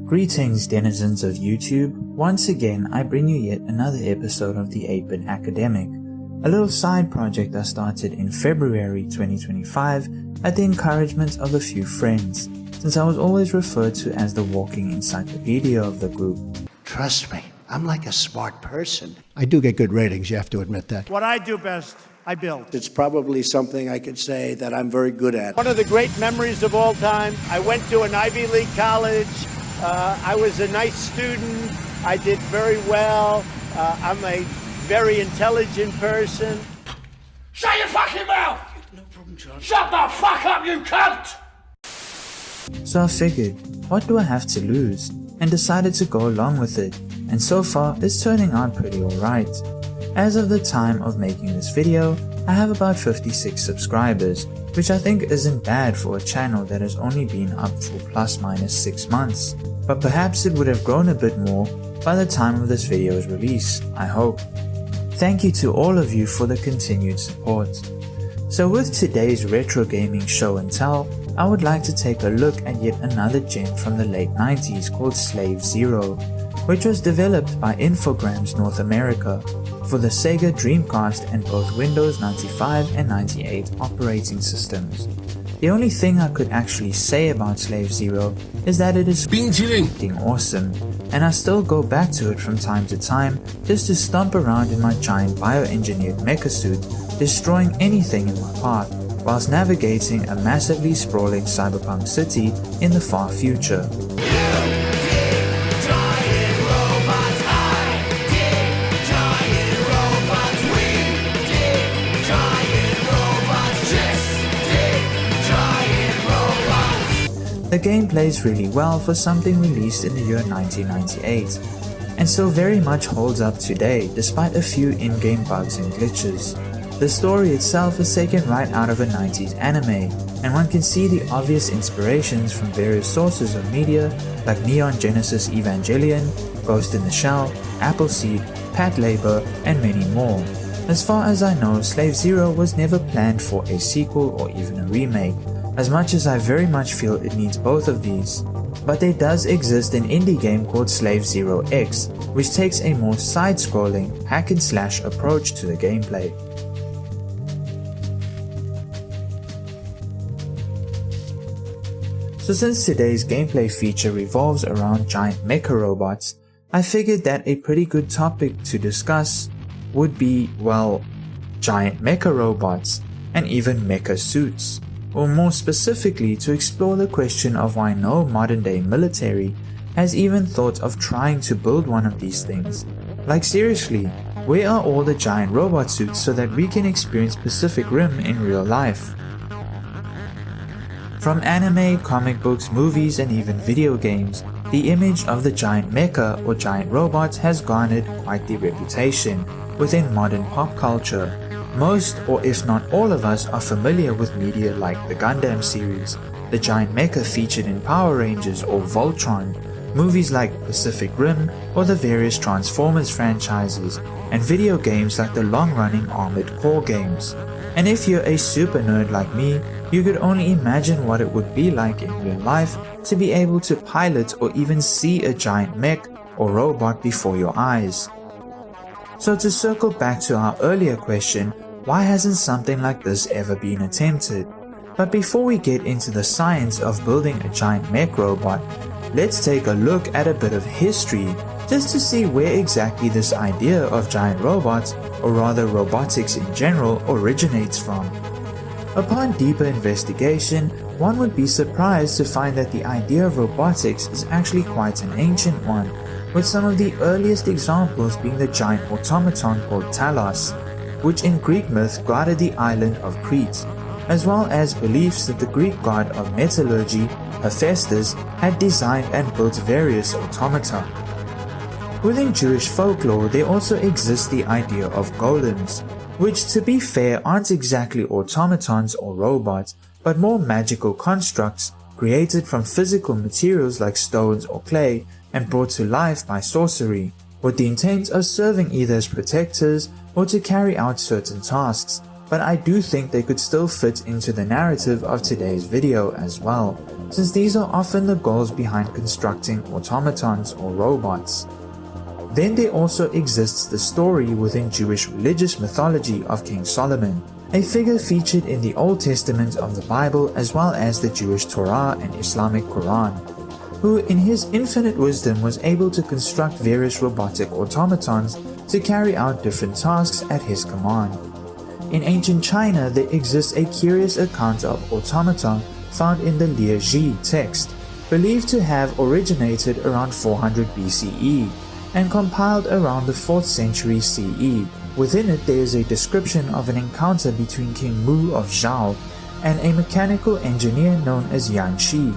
Greetings denizens of YouTube, once again I bring you yet another episode of the 8-Bit Academic, a little side project I started in February 2025 at the encouragement of a few friends, since I was always referred to as the walking encyclopedia of the group. Trust me, I'm like a smart person. I do get good ratings, you have to admit that. What I do best, I build. It's probably something I could say that I'm very good at. One of the great memories of all time, I went to an Ivy League college. I was a nice student. I did very well. I'm a very intelligent person. Shut your fucking mouth! No problem, John. Shut the fuck up, you cunt! So I figured, what do I have to lose? And decided to go along with it. And so far, it's turning out pretty alright. As of the time of making this video, I have about 56 subscribers, which I think isn't bad for a channel that has only been up for plus minus 6 months. But perhaps it would have grown a bit more by the time of this video's release, I hope. Thank you to all of you for the continued support. So with today's retro gaming show and tell, I would like to take a look at yet another gem from the late 90s called Slave Zero, which was developed by Infogrames North America for the Sega Dreamcast and both Windows 95 and 98 operating systems. The only thing I could actually say about Slave Zero is that it is f***ing awesome, and I still go back to it from time to time just to stomp around in my giant bioengineered mecha suit, destroying anything in my path, whilst navigating a massively sprawling cyberpunk city in the far future. The game plays really well for something released in the year 1998, and still very much holds up today despite a few in-game bugs and glitches. The story itself is taken right out of a 90s anime, and one can see the obvious inspirations from various sources of media like Neon Genesis Evangelion, Ghost in the Shell, Appleseed, Pat Labor, and many more. As far as I know, Slave Zero was never planned for a sequel or even a remake, as much as I very much feel it needs both of these. But there does exist an indie game called Slave Zero X, which takes a more side-scrolling, hack-and-slash approach to the gameplay. So since today's gameplay feature revolves around giant mecha robots, I figured that a pretty good topic to discuss would be, well, giant mecha robots, and even mecha suits. Or more specifically to explore the question of why no modern day military has even thought of trying to build one of these things. Like seriously, where are all the giant robot suits so that we can experience Pacific Rim in real life? From anime, comic books, movies and even video games, the image of the giant mecha or giant robots has garnered quite the reputation within modern pop culture. Most, or if not all of us, are familiar with media like the Gundam series, the giant mecha featured in Power Rangers or Voltron, movies like Pacific Rim or the various Transformers franchises, and video games like the long-running Armored Core games. And if you're a super nerd like me, you could only imagine what it would be like in real life to be able to pilot or even see a giant mech or robot before your eyes. So to circle back to our earlier question, why hasn't something like this ever been attempted? But before we get into the science of building a giant mech robot, let's take a look at a bit of history just to see where exactly this idea of giant robots, or rather robotics in general, originates from. Upon deeper investigation, one would be surprised to find that the idea of robotics is actually quite an ancient one, with some of the earliest examples being the giant automaton called Talos, which in Greek myth guarded the island of Crete, as well as beliefs that the Greek god of metallurgy, Hephaestus, had designed and built various automata. Within Jewish folklore, there also exists the idea of golems, which to be fair aren't exactly automatons or robots, but more magical constructs created from physical materials like stones or clay and brought to life by sorcery, with the intent of serving either as protectors or to carry out certain tasks, but I do think they could still fit into the narrative of today's video as well, since these are often the goals behind constructing automatons or robots. Then there also exists the story within Jewish religious mythology of King Solomon, a figure featured in the Old Testament of the Bible as well as the Jewish Torah and Islamic Quran, who in his infinite wisdom was able to construct various robotic automatons to carry out different tasks at his command. In ancient China, there exists a curious account of automata found in the Liu Ji text, believed to have originated around 400 BCE and compiled around the 4th century CE. Within it there is a description of an encounter between King Mu of Zhao and a mechanical engineer known as Yan Shi.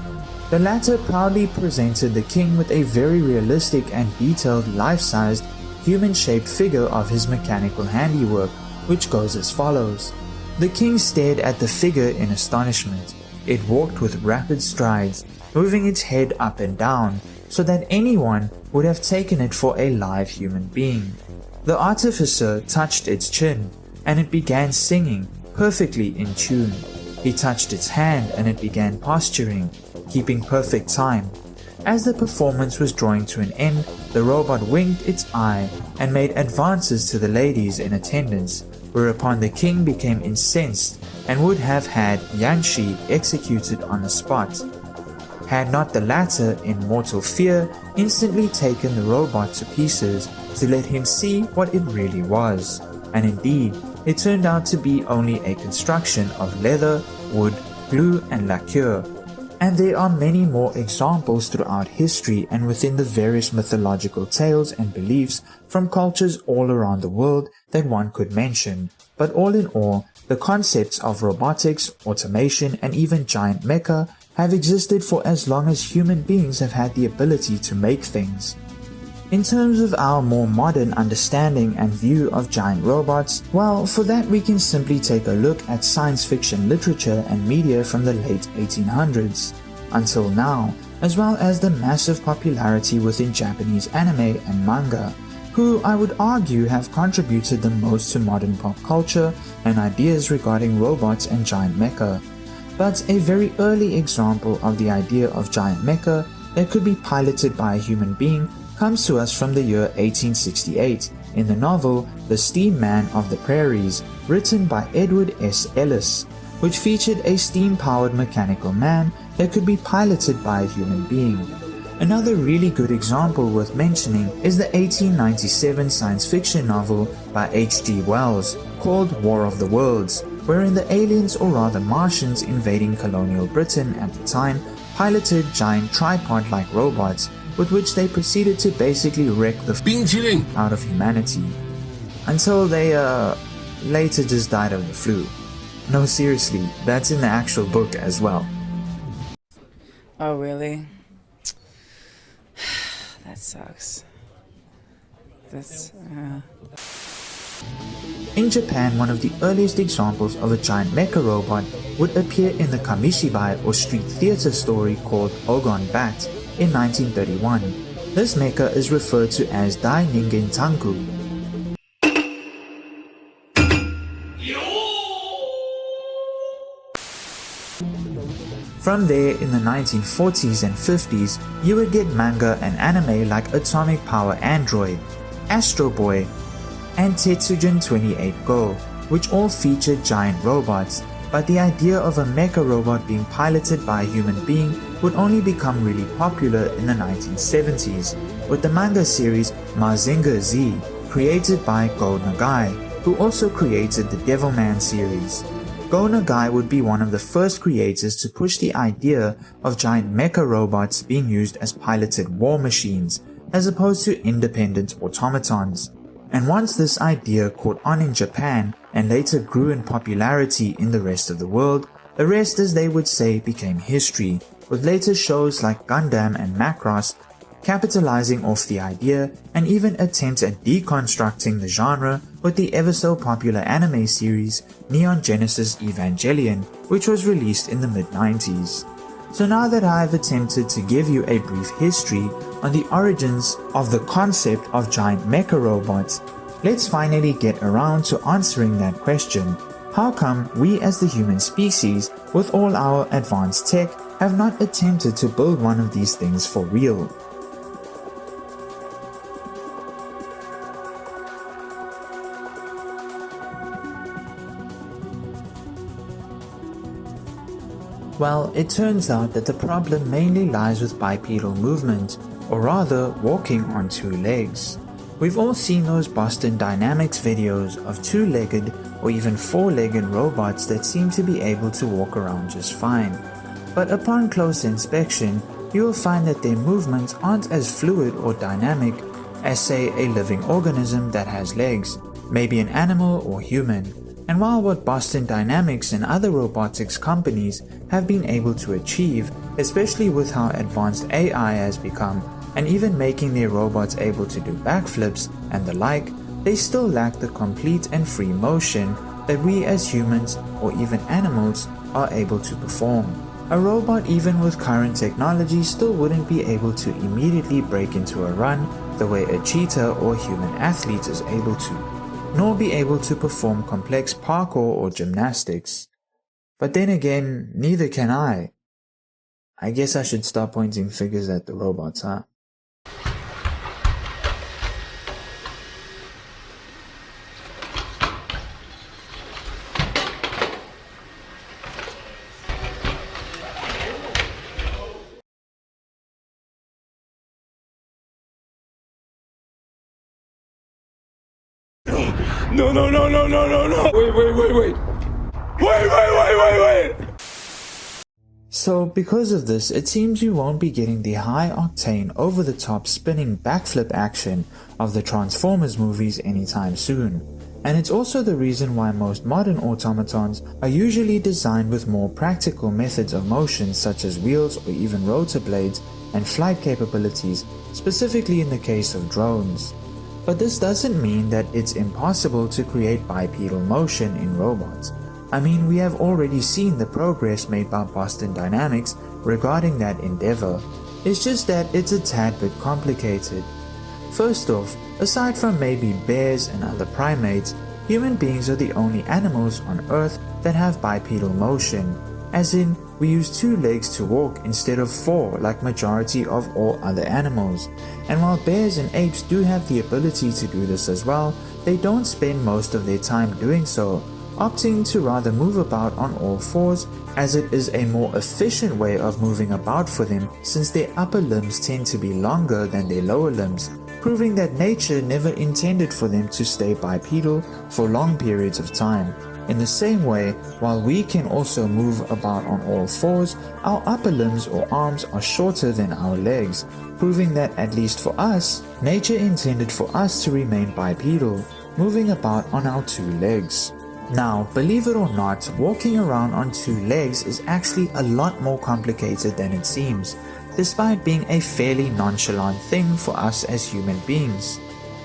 The latter proudly presented the king with a very realistic and detailed life-sized, human-shaped figure of his mechanical handiwork, which goes as follows. The king stared at the figure in astonishment. It walked with rapid strides, moving its head up and down, so that anyone would have taken it for a live human being. The artificer touched its chin, and it began singing, perfectly in tune. He touched its hand and it began posturing, keeping perfect time. As the performance was drawing to an end, the robot winked its eye and made advances to the ladies in attendance, whereupon the king became incensed and would have had Yan Shi executed on the spot, had not the latter, in mortal fear, instantly taken the robot to pieces to let him see what it really was. And indeed, it turned out to be only a construction of leather, wood, glue and lacquer. And there are many more examples throughout history and within the various mythological tales and beliefs from cultures all around the world that one could mention. But all in all, the concepts of robotics, automation and even giant mecha have existed for as long as human beings have had the ability to make things. In terms of our more modern understanding and view of giant robots, well, for that we can simply take a look at science fiction literature and media from the late 1800s until now, as well as the massive popularity within Japanese anime and manga, who I would argue have contributed the most to modern pop culture and ideas regarding robots and giant mecha. But a very early example of the idea of giant mecha that could be piloted by a human being comes to us from the year 1868 in the novel The Steam Man of the Prairies, written by Edward S. Ellis, which featured a steam-powered mechanical man that could be piloted by a human being. Another really good example worth mentioning is the 1897 science fiction novel by H.G. Wells called War of the Worlds, wherein the aliens, or rather Martians invading colonial Britain at the time, piloted giant tripod-like robots with which they proceeded to basically wreck the f*** out of humanity, until they later just died of the flu. No, seriously, that's in the actual book as well. Oh really? That sucks. In Japan, one of the earliest examples of a giant mecha robot would appear in the Kamishibai or street theater story called Ogon Bat in 1931. This mecha is referred to as Dai Ningen Tanku. From there, in the 1940s and 50s, you would get manga and anime like Atomic Power Android, Astro Boy, and Tetsujin 28 Go, which all featured giant robots, but the idea of a mecha robot being piloted by a human being would only become really popular in the 1970s, with the manga series Mazinger Z, created by Go Nagai, who also created the Devilman series. Go Nagai would be one of the first creators to push the idea of giant mecha robots being used as piloted war machines, as opposed to independent automatons. And once this idea caught on in Japan and later grew in popularity in the rest of the world, the rest, as they would say, became history, with later shows like Gundam and Macross capitalizing off the idea and even attempts at deconstructing the genre with the ever so popular anime series Neon Genesis Evangelion, which was released in the mid-90s. So now that I've attempted to give you a brief history on the origins of the concept of giant mecha robots, let's finally get around to answering that question. How come we as the human species, with all our advanced tech, have not attempted to build one of these things for real? Well, it turns out that the problem mainly lies with bipedal movement, or rather walking on two legs. We've all seen those Boston Dynamics videos of two-legged or even four-legged robots that seem to be able to walk around just fine. But upon close inspection, you will find that their movements aren't as fluid or dynamic as, say, a living organism that has legs, maybe an animal or human. And while what Boston Dynamics and other robotics companies have been able to achieve, especially with how advanced AI has become, and even making their robots able to do backflips and the like, they still lack the complete and free motion that we as humans or even animals are able to perform. A robot even with current technology still wouldn't be able to immediately break into a run the way a cheetah or human athlete is able to, nor be able to perform complex parkour or gymnastics. But then again, neither can I. I guess I should stop pointing fingers at the robots, huh? No, no, no, no, no, no, no. Wait. Wait. So because of this, it seems you won't be getting the high-octane, over-the-top spinning backflip action of the Transformers movies anytime soon. And it's also the reason why most modern automatons are usually designed with more practical methods of motion such as wheels or even rotor blades and flight capabilities, specifically in the case of drones. But this doesn't mean that it's impossible to create bipedal motion in robots. I mean, we have already seen the progress made by Boston Dynamics regarding that endeavor. It's just that it's a tad bit complicated. First off, aside from maybe bears and other primates, human beings are the only animals on Earth that have bipedal motion, as in, we use two legs to walk instead of four like majority of all other animals. And while bears and apes do have the ability to do this as well, they don't spend most of their time doing so, opting to rather move about on all fours, as it is a more efficient way of moving about for them since their upper limbs tend to be longer than their lower limbs, proving that nature never intended for them to stay bipedal for long periods of time. In the same way, while we can also move about on all fours, our upper limbs or arms are shorter than our legs, proving that at least for us, nature intended for us to remain bipedal, moving about on our two legs. Now, believe it or not, walking around on two legs is actually a lot more complicated than it seems, despite being a fairly nonchalant thing for us as human beings.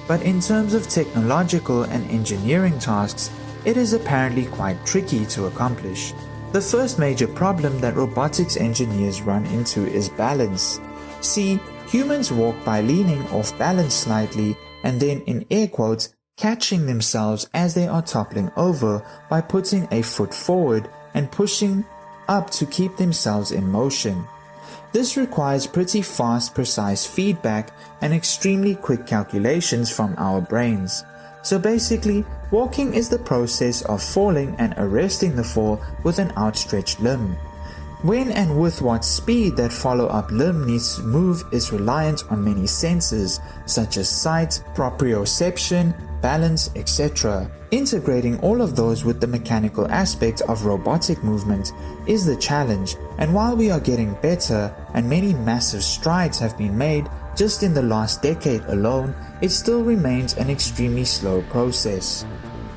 But in terms of technological and engineering tasks, it is apparently quite tricky to accomplish. The first major problem that robotics engineers run into is balance. See, humans walk by leaning off balance slightly and then, in air quotes, catching themselves as they are toppling over by putting a foot forward and pushing up to keep themselves in motion. This requires pretty fast, precise feedback and extremely quick calculations from our brains. So basically, walking is the process of falling and arresting the fall with an outstretched limb. When and with what speed that follow-up limb needs to move is reliant on many senses such as sight, proprioception, balance, etc. Integrating all of those with the mechanical aspect of robotic movement is the challenge, and while we are getting better and many massive strides have been made just in the last decade alone, it still remains an extremely slow process.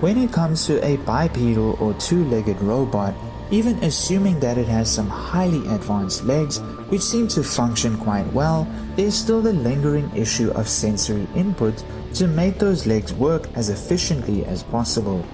When it comes to a bipedal or two-legged robot, even assuming that it has some highly advanced legs which seem to function quite well, there's still the lingering issue of sensory input to make those legs work as efficiently as possible.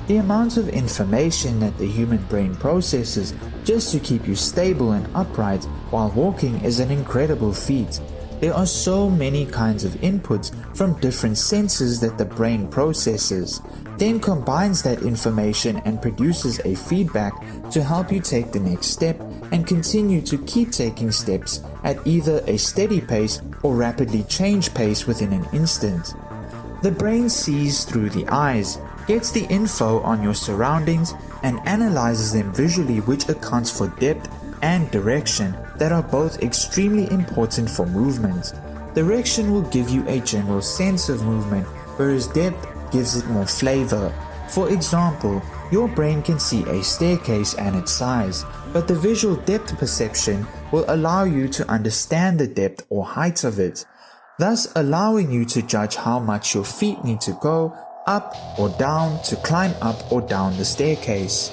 The amount of information that the human brain processes just to keep you stable and upright while walking is an incredible feat. There are so many kinds of inputs from different senses that the brain processes, then combines that information and produces a feedback to help you take the next step and continue to keep taking steps at either a steady pace or rapidly change pace within an instant. The brain sees through the eyes, gets the info on your surroundings and analyzes them visually, which accounts for depth and direction that are both extremely important for movement. Direction will give you a general sense of movement, whereas depth gives it more flavor. For example, your brain can see a staircase and its size, but the visual depth perception will allow you to understand the depth or height of it, thus allowing you to judge how much your feet need to go up or down to climb up or down the staircase.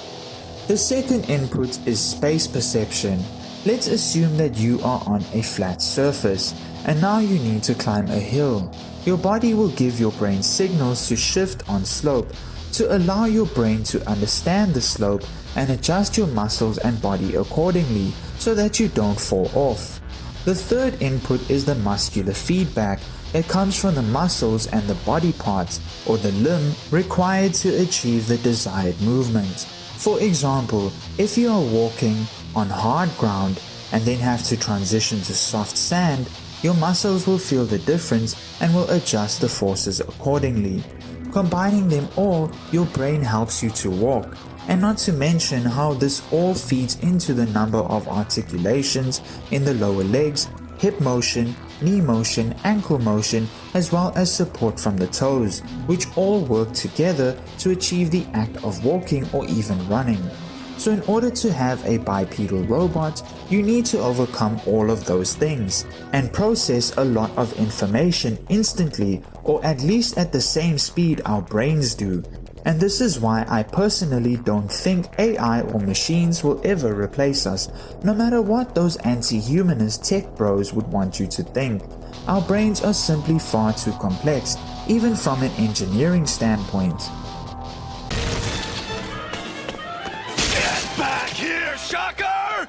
The second input is space perception. Let's assume that you are on a flat surface and now you need to climb a hill. Your body will give your brain signals to shift on slope to allow your brain to understand the slope and adjust your muscles and body accordingly so that you don't fall off. The third input is the muscular feedback that comes from the muscles and the body parts or the limb required to achieve the desired movement. For example, if you are walking on hard ground and then have to transition to soft sand, your muscles will feel the difference and will adjust the forces accordingly. Combining them all, your brain helps you to walk, and not to mention how this all feeds into the number of articulations in the lower legs, hip motion, knee motion, ankle motion, as well as support from the toes, which all work together to achieve the act of walking or even running. So in order to have a bipedal robot, you need to overcome all of those things and process a lot of information instantly, or at least at the same speed our brains do. And this is why I personally don't think AI or machines will ever replace us, no matter what those anti-humanist tech bros would want you to think. Our brains are simply far too complex, even from an engineering standpoint. Get back here, Shocker!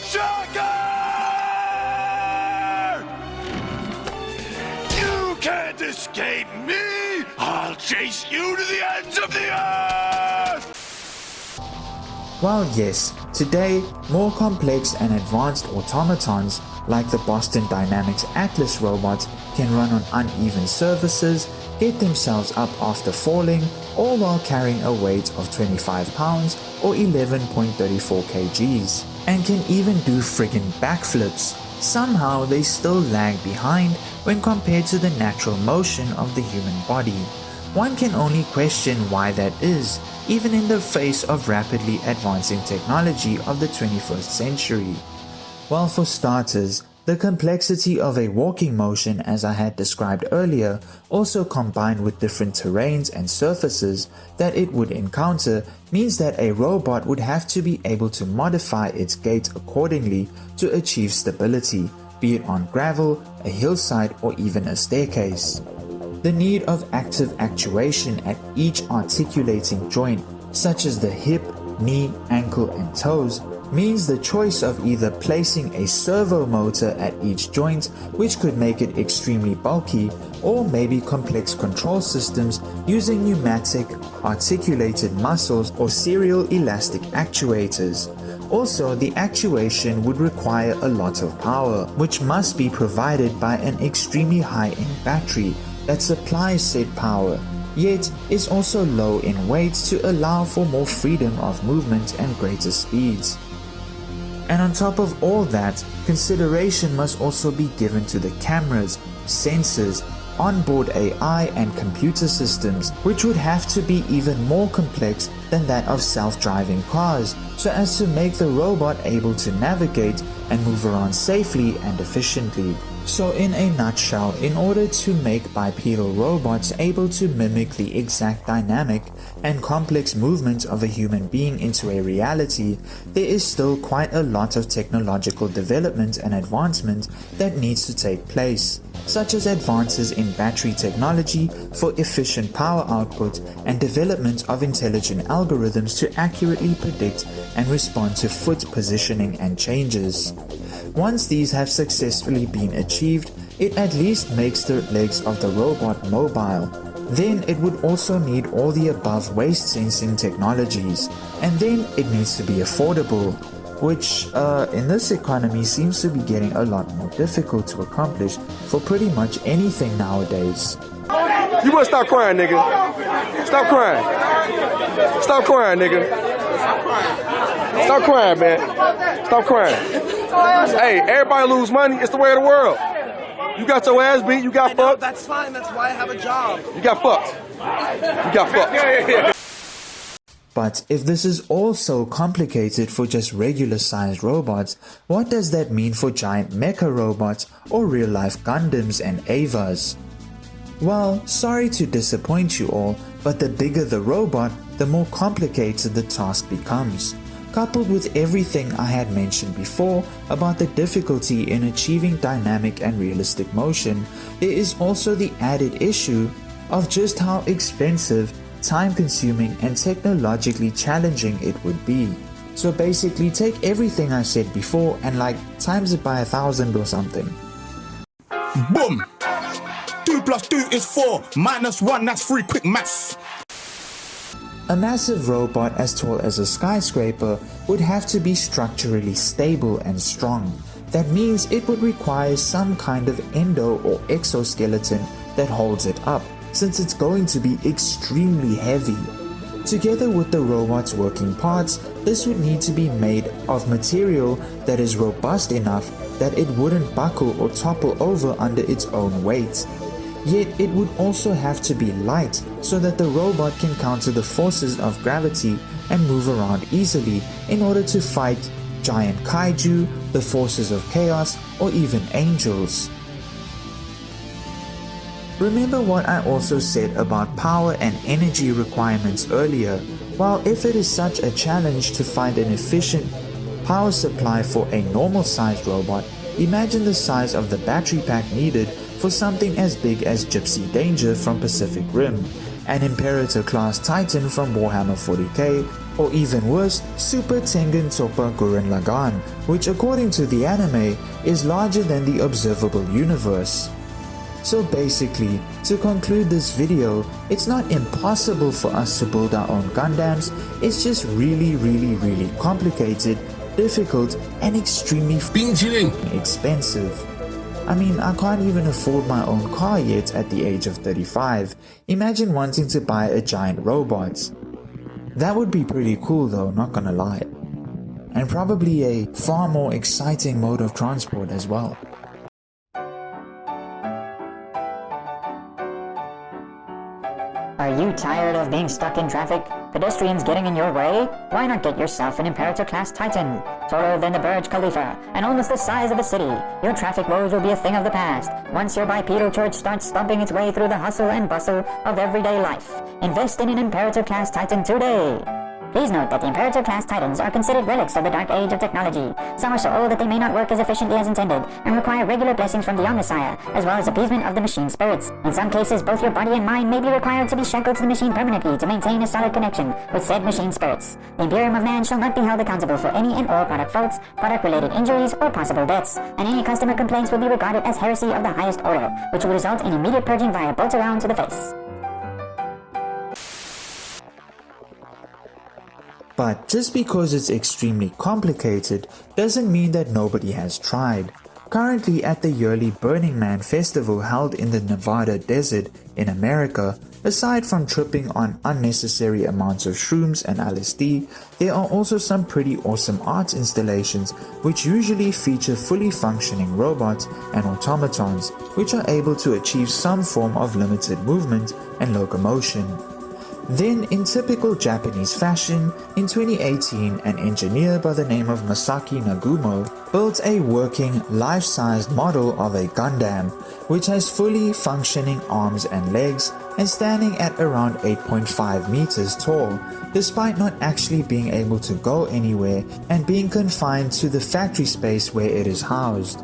Shocker! You can't escape me! I'll chase you to the ends of the earth! While yes, today more complex and advanced automatons like the Boston Dynamics Atlas robots can run on uneven surfaces, get themselves up after falling, all while carrying a weight of 25 pounds or 11.34 kgs, and can even do friggin' backflips. Somehow they still lag behind when compared to the natural motion of the human body. One can only question why that is, even in the face of rapidly advancing technology of the 21st century. Well, for starters, the complexity of a walking motion, as I had described earlier, also combined with different terrains and surfaces that it would encounter, means that a robot would have to be able to modify its gait accordingly to achieve stability, be it on gravel, a hillside, or even a staircase. The need of active actuation at each articulating joint, such as the hip, knee, ankle, and toes, means the choice of either placing a servo motor at each joint, which could make it extremely bulky, or maybe complex control systems using pneumatic, articulated muscles or serial elastic actuators. Also, the actuation would require a lot of power, which must be provided by an extremely high-end battery that supplies said power, yet is also low in weight to allow for more freedom of movement and greater speeds. And on top of all that, consideration must also be given to the cameras, sensors, onboard AI and computer systems, which would have to be even more complex than that of self-driving cars, so as to make the robot able to navigate and move around safely and efficiently. So in a nutshell, in order to make bipedal robots able to mimic the exact dynamic and complex movements of a human being into a reality, there is still quite a lot of technological development and advancement that needs to take place. such as advances in battery technology for efficient power output and development of intelligent algorithms to accurately predict and respond to foot positioning and changes. Once these have successfully been achieved, it at least makes the legs of the robot mobile. Then it would also need all the above waist sensing technologies, and then it needs to be affordable, which in this economy seems to be getting a lot more difficult to accomplish for pretty much anything nowadays. You must stop crying, nigga. Stop crying. Stop crying, nigga. Stop crying, man. Stop crying. Hey, everybody lose money. It's the way of the world. You got your ass beat. You got fucked. That's fine. That's why I have a job. You got fucked. You got fucked. But if this is all so complicated for just regular sized robots, what does that mean for giant mecha robots or real life Gundams and Avas? Well, sorry to disappoint you all, but the bigger the robot, the more complicated the task becomes. Coupled with everything I had mentioned before about the difficulty in achieving dynamic and realistic motion, there is also the added issue of just how expensive, time-consuming and technologically challenging it would be. So basically take everything I said before and times it by 1,000 or something. Boom! 2 + 2 is 4, -1, that's 3, quick maths. A massive robot as tall as a skyscraper would have to be structurally stable and strong. That means it would require some kind of endo or exoskeleton that holds it up, since it's going to be extremely heavy. Together with the robot's working parts, this would need to be made of material that is robust enough that it wouldn't buckle or topple over under its own weight. Yet it would also have to be light so that the robot can counter the forces of gravity and move around easily in order to fight giant kaiju, the forces of chaos, or even angels. Remember what I also said about power and energy requirements earlier? While if it is such a challenge to find an efficient power supply for a normal sized robot, imagine the size of the battery pack needed for something as big as Gypsy Danger from Pacific Rim, an Imperator class Titan from Warhammer 40k, or even worse, Super Tengen Toppa Gurren Lagann, which according to the anime is larger than the observable universe. So basically, to conclude this video, it's not impossible for us to build our own Gundams, it's just really complicated, difficult and extremely expensive. I mean, I can't even afford my own car yet at the age of 35. Imagine wanting to buy a giant robot. That would be pretty cool though, not gonna lie. And probably a far more exciting mode of transport as well. Are you tired of being stuck in traffic? Pedestrians getting in your way? Why not get yourself an Imperator-class Titan, taller than the Burj Khalifa, and almost the size of a city? Your traffic woes will be a thing of the past, once your bipedal church starts stomping its way through the hustle and bustle of everyday life. Invest in an Imperator-class Titan today! Please note that the Imperator-class Titans are considered relics of the dark age of technology. Some are so old that they may not work as efficiently as intended, and require regular blessings from the Omnissiah, as well as appeasement of the machine spirits. In some cases, both your body and mind may be required to be shackled to the machine permanently to maintain a solid connection with said machine spirits. The Imperium of Man shall not be held accountable for any and all product faults, product-related injuries, or possible deaths, and any customer complaints will be regarded as heresy of the highest order, which will result in immediate purging via bolts around to the face. But just because it's extremely complicated doesn't mean that nobody has tried. Currently at the yearly Burning Man festival held in the Nevada desert in America, aside from tripping on unnecessary amounts of shrooms and LSD, there are also some pretty awesome art installations which usually feature fully functioning robots and automatons which are able to achieve some form of limited movement and locomotion. Then, in typical Japanese fashion, in 2018 an engineer by the name of Masaki Nagumo built a working, life-sized model of a Gundam, which has fully functioning arms and legs and standing at around 8.5 meters tall, despite not actually being able to go anywhere and being confined to the factory space where it is housed.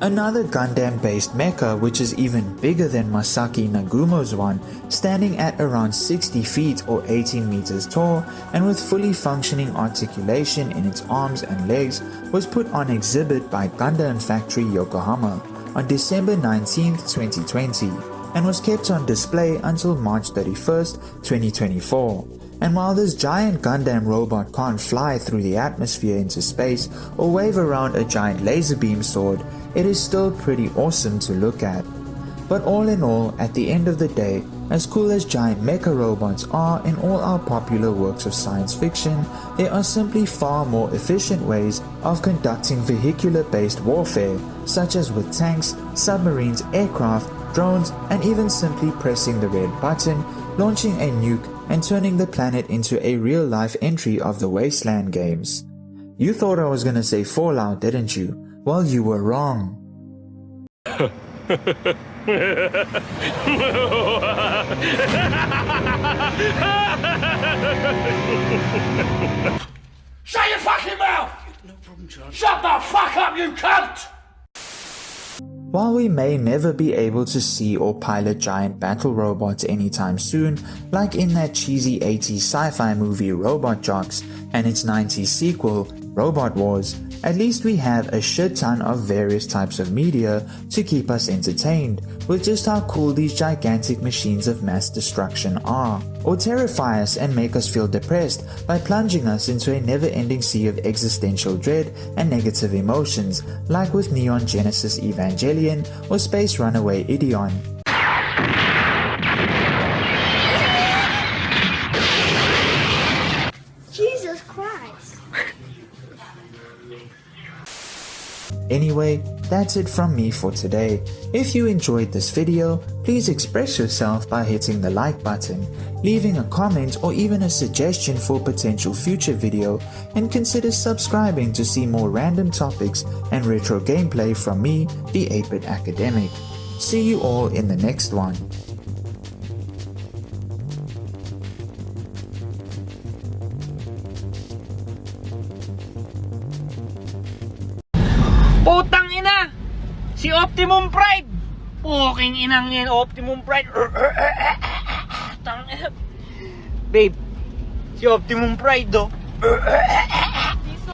Another Gundam-based mecha which is even bigger than Masaki Nagumo's one, standing at around 60 feet or 18 meters tall and with fully functioning articulation in its arms and legs, was put on exhibit by Gundam Factory Yokohama on December 19, 2020 and was kept on display until March 31st, 2024. And while this giant Gundam robot can't fly through the atmosphere into space or wave around a giant laser beam sword, it is still pretty awesome to look at. But all in all, at the end of the day, as cool as giant mecha robots are in all our popular works of science fiction, there are simply far more efficient ways of conducting vehicular-based warfare, such as with tanks, submarines, aircraft, drones, and even simply pressing the red button, launching a nuke, and turning the planet into a real-life entry of the Wasteland games. You thought I was gonna say Fallout, didn't you? Well, you were wrong. Shut your fucking mouth! No problem, John. Shut the fuck up, you cunt! While we may never be able to see or pilot giant battle robots anytime soon, like in that cheesy 80s sci-fi movie Robot Jocks and its 90s sequel, Robot Wars, at least we have a shit ton of various types of media to keep us entertained with just how cool these gigantic machines of mass destruction are, or terrify us and make us feel depressed by plunging us into a never-ending sea of existential dread and negative emotions, like with Neon Genesis Evangelion or Space Runaway Ideon. Jesus Christ. Anyway, that's it from me for today. If you enjoyed this video, please express yourself by hitting the like button, leaving a comment or even a suggestion for potential future video, and consider subscribing to see more random topics and retro gameplay from me, the 8-Bit Academic. See you all in the next one. Putang ina! Si Optimum Pride! Puking inang yan, Optimum Pride! Babe, si Optimum Pride, oh!